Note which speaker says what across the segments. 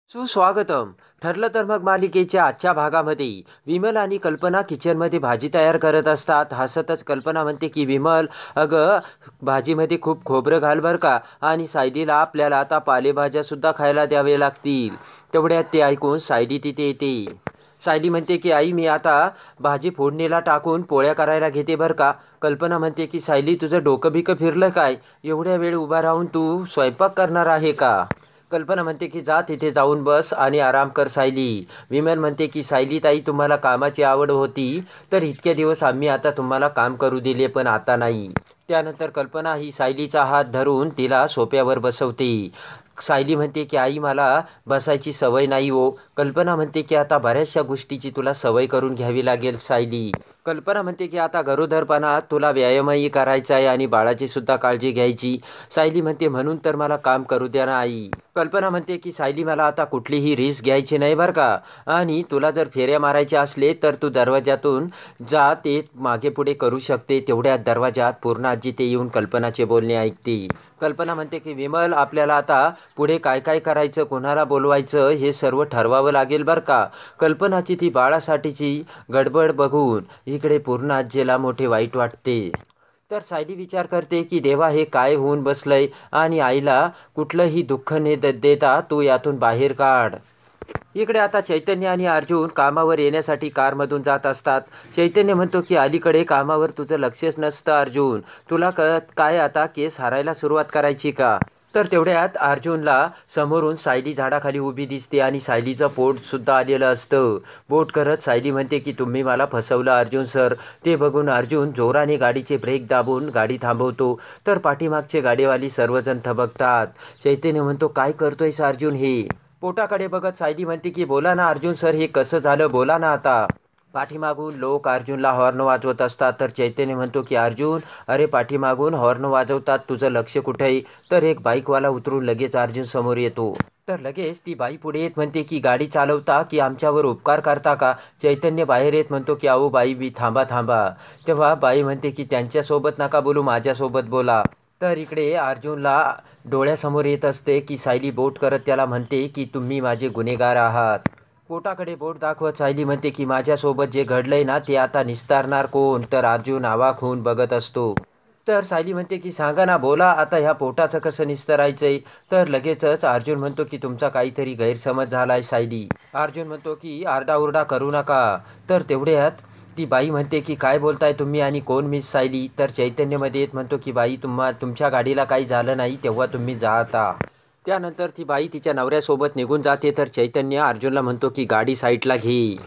Speaker 1: सुस्वागतम. ठरलं तर मग मालिकेच्या आजच्या भागामध्ये विमल आणि कल्पना किचनमध्ये भाजी तयार करत असतात. हसतच कल्पना म्हणते की विमल, अगं भाजीमध्ये खूप खोबरं घाल बरं का, आणि सायलीला आपल्याला आता पालेभाज्यासुद्धा खायला द्यावे लागतील. तेवढ्यात ते ऐकून सायली तिथे येते. सायली म्हणते की आई, मी आता भाजी फोडणीला टाकून पोळ्या करायला घेते बरं का. कल्पना म्हणते की सायली, तुझं डोकं बिकं फिरलं काय? एवढ्या वेळ उभा राहून तू स्वयंपाक करणार आहे का? कल्पना म्हणते की जा तिथे जाऊन बस आणि आराम कर सायली. विमल म्हणते की सायली ताई, तुम्हाला कामाची आवड होती तर इतके दिवस आम्ही आता तुम्हाला काम करू दिले, पण आता नाही. त्यानंतर कल्पना ही सायलीचा हात धरून तिला सोफ्यावर बसवते. सायली म्हणते की आई, मला बसायची सवय नाही हो. कल्पना म्हणते की आता बऱ्याचशा गोष्टीची तुला सवय करून घ्यावी लागेल सायली. कल्पना म्हणते की आता गरोदरपणात तुला व्यायामही करायचा आहे आणि बाळाची सुद्धा काळजी घ्यायची. सायली म्हणते म्हणून तर मला काम करू द्या ना आई. कल्पना म्हणते की सायली, मला आता कुठलीही रिस्क घ्यायची नाही बरं का, आणि तुला जर फेऱ्या मारायच्या असले तर तू दरवाजातून जा, ते मागे पुढे करू शकते. तेवढ्यात दरवाजात पूर्ण आजी ते येऊन कल्पनाचे बोलणे ऐकते. कल्पना म्हणते की विमल, आपल्याला आता पुढे काय काय करायचं, कोणाला बोलवायचं हे सर्व ठरवावं लागेल बरं का. कल्पनाची ती बाळासाठीची गडबड बघून इकडे पूर्ण आजीला मोठे वाईट वाटते. तर सायली विचार करते की देवा, हे काय होऊन बसलंय, आणि आईला कुठलंही दुःख न देता तू यातून बाहेर काढ. इकडे आता चैतन्य आणि अर्जुन कामावर येण्यासाठी कारमधून जात असतात. चैतन्य म्हणतो की अलीकडे कामावर तुझं लक्षच नसतं अर्जुन, तुला काय आता केस हारायला सुरुवात करायची का? तर तेवढ्यात अर्जुनला समोरून सायली झाडाखाली उभी दिसते आणि सायलीचं पोटसुद्धा आलेलं असतं. बोट करत सायली म्हणते की तुम्ही मला फसवलं अर्जुन सर. ते बघून अर्जुन जोराने गाडीचे ब्रेक दाबून गाडी थांबवतो. तर पाठीमागचे गाडीवाली सर्वजण थबकतात. चैतन्य म्हणतो, काय करतोयस अर्जुन हे? पोटाकडे बघत सायली म्हणते की बोला ना अर्जुन सर, हे कसं झालं, बोला ना आता. पाठीमागून लोक अर्जुनला हॉर्न वाजवत असतात. तर चैतन्य म्हणतो की अर्जुन, अरे पाठीमागून हॉर्न वाजवतात, तुझं लक्ष कुठे आहे? तर एक बाईकवाला उतरून लगेच अर्जुन समोर येतो. तर लगेच ती बाई पुढे येत म्हणते की गाडी चालवता की आमच्यावर उपकार करता का? चैतन्य बाहेर येत म्हणतो की अहो बाई, बी थांबा थांबा. तेव्हा बाई म्हणते की त्यांच्यासोबत नका बोलू, माझ्यासोबत बोला. तर इकडे अर्जुनला डोळ्यासमोर येत असते की सायली बोट करत त्याला म्हणते की तुम्ही माझे गुन्हेगार आहात. पोटाकडे बोट दाखवत सायली म्हणते की माझ्यासोबत जे घडलंय ना, ते आता निस्तारणार कोण? तर अर्जुन अवाक होऊन बघत असतो. तर सायली म्हणते की सांगा ना, बोला आता, ह्या पोटाचं कसं निस्तरायचंय? तर लगेचच अर्जुन म्हणतो की तुमचा काहीतरी गैरसमज झालाय सायली. अर्जुन म्हणतो की आरडाओरडा करू नका. तर तेवढ्यात ती बाई म्हणते की काय बोलताय तुम्ही आणि कोण मिस सायली? तर चैतन्यमध्ये येत म्हणतो की बाई, तुमच्या गाडीला काही झालं नाही तेव्हा तुम्ही जा आता. त्यानंतर ती बाई तिच्या नवऱ्यासोबत निघून जाते. तर चैतन्य अर्जुनला म्हणतो की गाडी साईडला घे.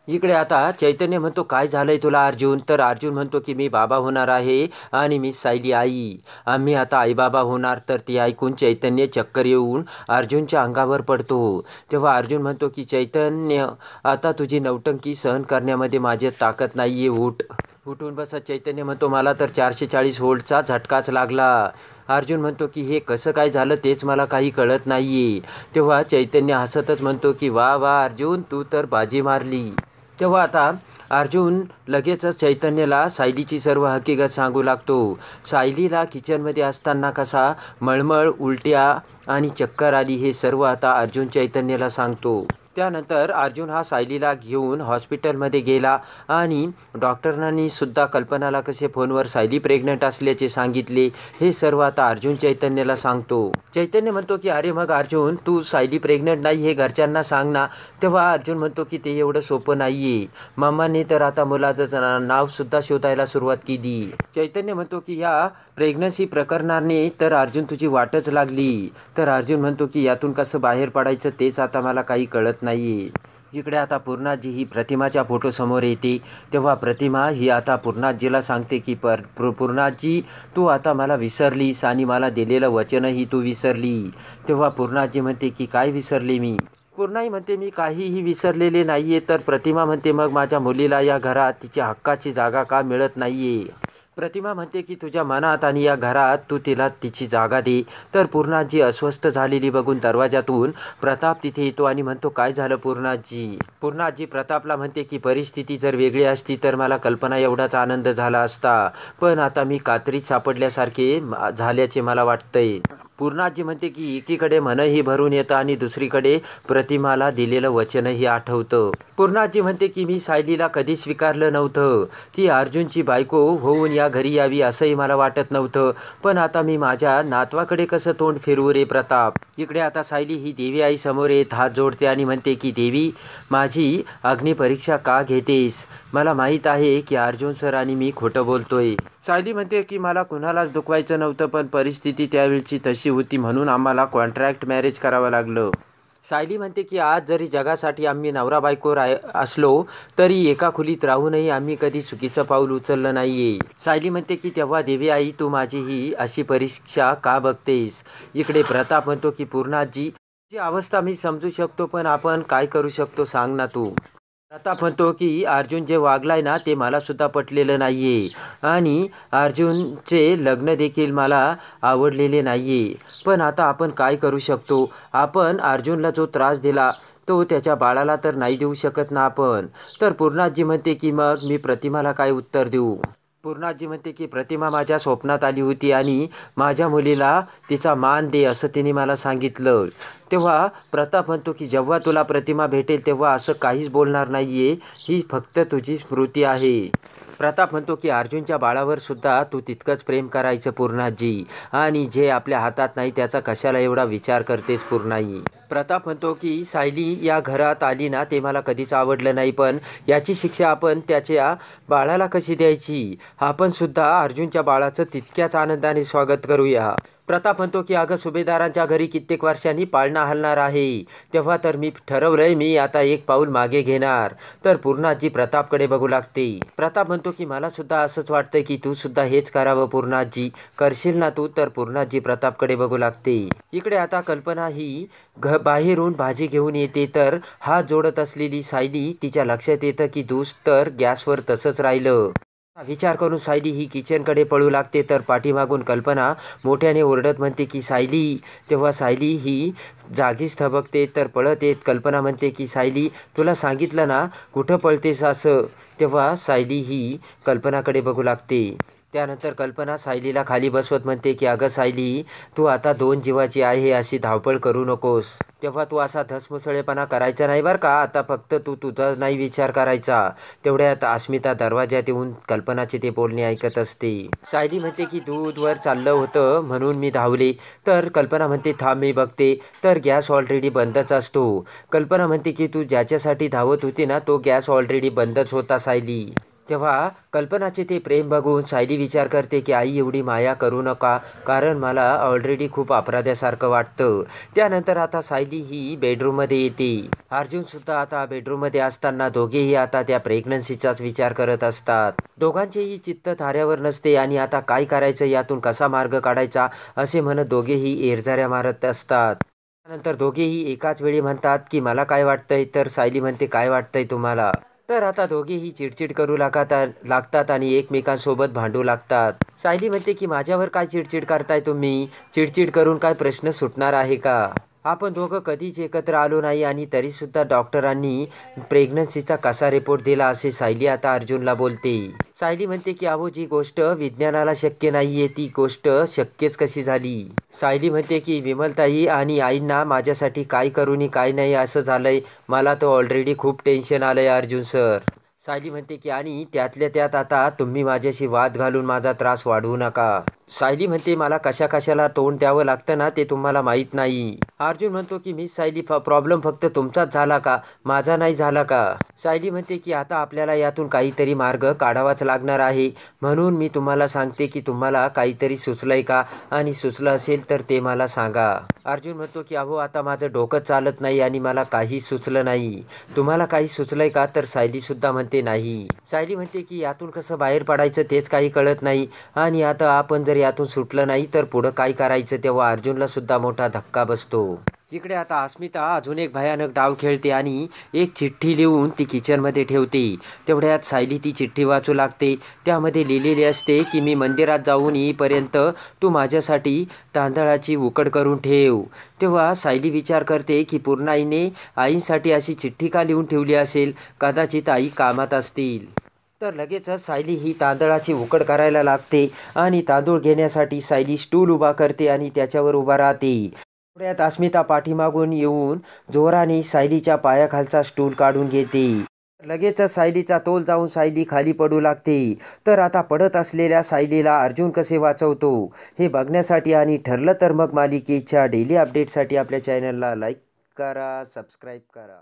Speaker 1: इकडे आता चैतन्य म्हणतो काय झालंय तुला अर्जुन? तर अर्जुन म्हणतो की मी बाबा होणार आहे आणि मी सायली आई, आम्ही आता आईबाबा होणार. तर ती ऐकून चैतन्य चक्कर येऊन अर्जुनच्या अंगावर पडतो. तेव्हा अर्जुन म्हणतो की चैतन्य, आता तुझी नौटंकी सहन करण्यामध्ये माझी ताकद नाही आहे, उठ. उठून बसत चैतन्य म्हणतो मला तर 440 व्होल्टचा झटकाच लागला. अर्जुन म्हणतो की हे कसं काय झालं तेच मला काही कळत नाहीये. तेव्हा चैतन्य हसतच म्हणतो की वा वा अर्जुन, तू तर बाजी मारली. तेव्हा आता अर्जुन लगेचच चैतन्याला सायलीची सर्व हकीकत सांगू लागतो. सायलीला किचनमध्ये असताना कसा मळमळ, उलट्या आणि चक्कर आली हे सर्व आता अर्जुन चैतन्याला सांगतो. त्यानंतर अर्जुन हा सायलीला घेऊन हॉस्पिटलमध्ये गेला आणि डॉक्टरांनी सुद्धा कल्पनाला कसे फोनवर सायली प्रेग्नंट असल्याचे सांगितले हे सर्व आता अर्जुन चैतन्याला सांगतो. चैतन्य म्हणतो की अरे मग अर्जुन, तू सायली प्रेग्नंट नाही हे घरच्यांना सांग ना. तेव्हा अर्जुन म्हणतो की ते एवढं सोपं नाहीये. मामाने तर आता मुलाचं नावसुद्धा शोधायला सुरुवात केली. चैतन्य म्हणतो की या प्रेग्नन्सी प्रकरणाने तर अर्जुन तुझी वाटच लागली. तर अर्जुन म्हणतो की यातून कसं बाहेर पडायचं तेच आता मला काही कळत नाहीये. इकडे आता पूर्णाजी ही प्रतिमाच्या फोटोसमोर येते. तेव्हा प्रतिमा ही आता पूर्णाजीला सांगते की पूर्णाजी, तू आता मला विसरलीस आणि मला दिलेलं वचनही तू विसरली. तेव्हा पूर्णाजी म्हणते की काय विसरले मी? पूर्णाई म्हणते मी काहीही विसरलेले नाहीये. तर प्रतिमा म्हणते मग माझ्या मुलीला या घरात तिच्या हक्काची जागा का मिळत नाहीये? प्रतिमा म्हणते की तुझ्या मनात आणि या घरात तू तिला तिची जागा दे. तर पूर्णाजी अस्वस्थ झालेली बघून दरवाजातून प्रताप तिथे येतो आणि म्हणतो काय झालं पूर्णाजी? पूर्णाजी प्रतापला म्हणते की परिस्थिती जर वेगळी असती तर मला कल्पना एवढाच आनंद झाला असता, पण आता मी कात्रीत सापडल्यासारखे झाल्याचे मला वाटतंय. पूर्णाजी म्हणते की एकीकडे मनही भरून येतं आणि दुसरीकडे प्रतिमाला दिलेलं वचनही आठवतं. पूर्णाजी म्हणते की मी सायलीला कधी स्वीकारलं नव्हतं. ती अर्जुनची बायको होऊन या घरी यावी असंही मला वाटत नव्हतं. पण आता मी माझ्या नातवाकडे कसं तोंड फिरवू रे प्रताप. इकडे आता सायली ही देवी आई समोर येत हात जोडते आणि म्हणते की देवी, माझी अग्निपरीक्षा का घेतेस? मला माहीत आहे की अर्जुन सर आणि मी खोटं बोलतोय. सायली म्हणते की मला कुणालाच दुखवायचं नव्हतं, पण परिस्थिती त्यावेळची तशी होती म्हणून आम्हाला कॉन्ट्रॅक्ट मॅरेज करावं लागलं. सायली म्हणते की आज जरी जगासाठी आम्ही नवरा बायको असलो तरी एका खोलीत राहूनही आम्ही कधी चुकीचं पाऊल उचललं नाहीये. सायली म्हणते की तेव्हा देवी आई, तू माझी ही अशी परीक्षा का बघतेस? इकडे प्रताप म्हणतो की पूर्णाजी, जी अवस्था मी समजू शकतो, पण आपण काय करू शकतो सांग ना तू. प्रताप म्हणतो की अर्जुन जे वागलाय ना ते मला सुद्धा पटलेलं नाहीये आणि अर्जुनचे लग्न देखील मला आवडलेले नाहीये. पण आता आपण काय करू शकतो? आपण अर्जुनला जो त्रास दिला तो त्याच्या बाळाला तर नाही देऊ शकत ना आपण. तर पूर्णाजी म्हणते की मग मी प्रतिमाला काय उत्तर देऊ? पूर्णाजी म्हणते की प्रतिमा माझ्या स्वप्नात आली होती आणि माझ्या मुलीला तिचा मान दे असं तिने मला सांगितलं. तेव्हा प्रताप म्हणतो की जेव्हा तुला प्रतिमा भेटेल तेव्हा असं काहीच बोलणार नाहीये, ही फक्त तुझी स्मृती आहे. प्रताप म्हणतो की अर्जुनच्या बाळावर सुद्धा तू तितकंच प्रेम करायचं पूर्णाजी, आणि जे आपल्या हातात नाही त्याचा कशाला एवढा विचार करतेस पूर्णाई. प्रताप म्हणतो की सायली या घरात आली ना ते मला कधीच आवडलं नाही, पण याची शिक्षा आपण त्याच्या बाळाला कशी द्यायची? आपण सुद्धा अर्जुनच्या बाळाचं तितक्याच आनंदाने स्वागत करूया. प्रताप म्हणतो की अगं सुभेदारांच्या घरी कित्येक वर्षांनी पाळणा हलणार आहे, तेव्हा तर मी ठरवलंय मी आता एक पाऊल मागे घेणार. तर पूर्णाजी प्रतापकडे बघू लागते. प्रताप म्हणतो की मला सुद्धा असंच वाटतंय की तू सुद्धा हेच करावं पूर्णाजी, करशील ना तू? तर पूर्णाजी प्रतापकडे बघू लागते. इकडे आता कल्पना ही बाहेरून भाजी घेऊन येते, तर हात जोडत असलेली सायली तिच्या लक्षात येतं की दूध तर गॅसवर तसंच राहिलं. विचार करून सायली ही किचनकडे पळू लागते, तर पाठीमागून कल्पना मोठ्याने ओरडत म्हणते की सायली. तेव्हा सायली ही जागीच थबकते, तर पळत येत कल्पना म्हणते की सायली, तुला सांगितलं ना कुठं पळतेस असं. तेव्हा सायली ही कल्पनाकडे बघू लागते. त्यानंतर कल्पना सायलीला खाली बसवत म्हणते की अगं सायली, तू आता 2 जीवाची आहे, अशी धावपळ करू नकोस. तेव्हा तू असा धसमुसळेपणा करायचा नाही बरं का. आता फक्त तू तुझा नाही विचार करायचा. तेवढ्यात अस्मिता दरवाज्यात येऊन कल्पनाचे ते बोलणे ऐकत असते. सायली म्हणते की दूध वर चाललं होतं म्हणून मी धावले. तर कल्पना म्हणते थांब मी बघते. तर गॅस ऑलरेडी बंदच असतो. कल्पना म्हणते की तू ज्याच्यासाठी धावत होती ना तो गॅस ऑलरेडी बंदच होता सायली. तेव्हा कल्पनाचे ते प्रेम बघून सायली विचार करते की आई एवढी माया करू नका, कारण मला ऑलरेडी खूप अपराध्यासारखं वाटतं. त्यानंतर आता सायली ही बेडरूममध्ये येते. अर्जुनसुद्धा आता बेडरूममध्ये असताना दोघेही आता त्या प्रेग्नन्सीचाच विचार करत असतात. दोघांचेही चित्त ताऱ्यावर नसते आणि आता काय करायचं, यातून कसा मार्ग काढायचा असे म्हणत दोघेही एरझाऱ्या मारत असतात. त्यानंतर दोघेही एकाच वेळी म्हणतात की मला काय वाटतंय. तर सायली म्हणते काय वाटतंय तुम्हाला? तर आता दोघेही चिडचिड करू लागतात आणि एकमेकांसोबत भांडू लागतात. सायली म्हणते की माझ्यावर काय चिडचिड करताय तुम्ही? चिडचिड करून काय प्रश्न सुटणार आहे का? आपण दोघं कधीच एकत्र आलो नाही आणि तरीसुद्धा डॉक्टरांनी प्रेग्नन्सीचा कसा रिपोर्ट दिला असे सायली आता अर्जुनला बोलते. सायली म्हणते की अहो, जी गोष्ट विज्ञानाला शक्य नाहीये ती गोष्ट शक्यच कशी झाली? सायली म्हणते की विमलताई आणि आईंना माझ्यासाठी काय करू नी काय नाही असं झालंय. मला तर ऑलरेडी खूप टेन्शन आलंय अर्जुन सर. सायली म्हणते की आणि त्यातल्या त्यात आता तुम्ही माझ्याशी वाद घालून माझा त्रास वाढवू नका. सायली म्हणते मला कशाला तोंड द्यावं लागतं ना ते तुम्हाला माहीत नाही. अर्जुन म्हणतो की मिस सायली, प्रॉब्लेम फक्त तुमचाच झाला का, माझा नाही झाला का? सायली म्हणते की आता आपल्याला यातून काहीतरी मार्ग काढावाच लागणार आहे, म्हणून मी तुम्हाला सांगते की तुम्हाला काहीतरी सुचलंय का, आणि सुचलं असेल तर ते मला सांगा. अर्जुन म्हणतो की अहो, आता माझं डोकं चालत नाही आणि मला काही सुचलं नाही. तुम्हाला काही सुचलंय का? तर सायली सुद्धा म्हणते नाही. सायली म्हणते की यातून कसं बाहेर पडायचं तेच काही कळत नाही, आणि आता आपण जर यातून सुटलं नाही तर पुढं काय करायचं. तेव्हा अर्जुनला सुद्धा मोठा धक्का बसतो. इकडे आता अस्मिता अजून एक भयानक डाव खेळते आणि एक चिठ्ठी लिहून ती किचनमध्ये ठेवते. तेवढ्यात सायली ती चिठ्ठी वाचू लागते. त्यामध्ये लिहिलेले असते की मी मंदिरात जाऊन येईपर्यंत तू माझ्यासाठी तांदळाची उकड करून ठेव. तेव्हा सायली विचार करते की पूर्णाईने आईंसाठी अशी चिठ्ठी का लिहून ठेवली असेल? कदाचित आई कामात असतील. तर लगेचच सायली ही तांदळाची उकड करायला लागते आणि तांदूळ घेण्यासाठी सायली स्टूल उभा करते आणि त्याच्यावर उभा राहते. थोड्यात अस्मिता पाठीमागून येऊन जोराने सायलीच्या पायाखालचा स्टूल काढून घेते. लगेचच सायलीचा तोल जाऊन सायली खाली पडू लागते. तर आता पडत असलेल्या सायलीला अर्जुन कसे वाचवतो हे बघण्यासाठी आणि ठरलं तर मग मालिकेच्या डेली अपडेटसाठी आपल्या चॅनलला लाईक करा, सबस्क्राईब करा.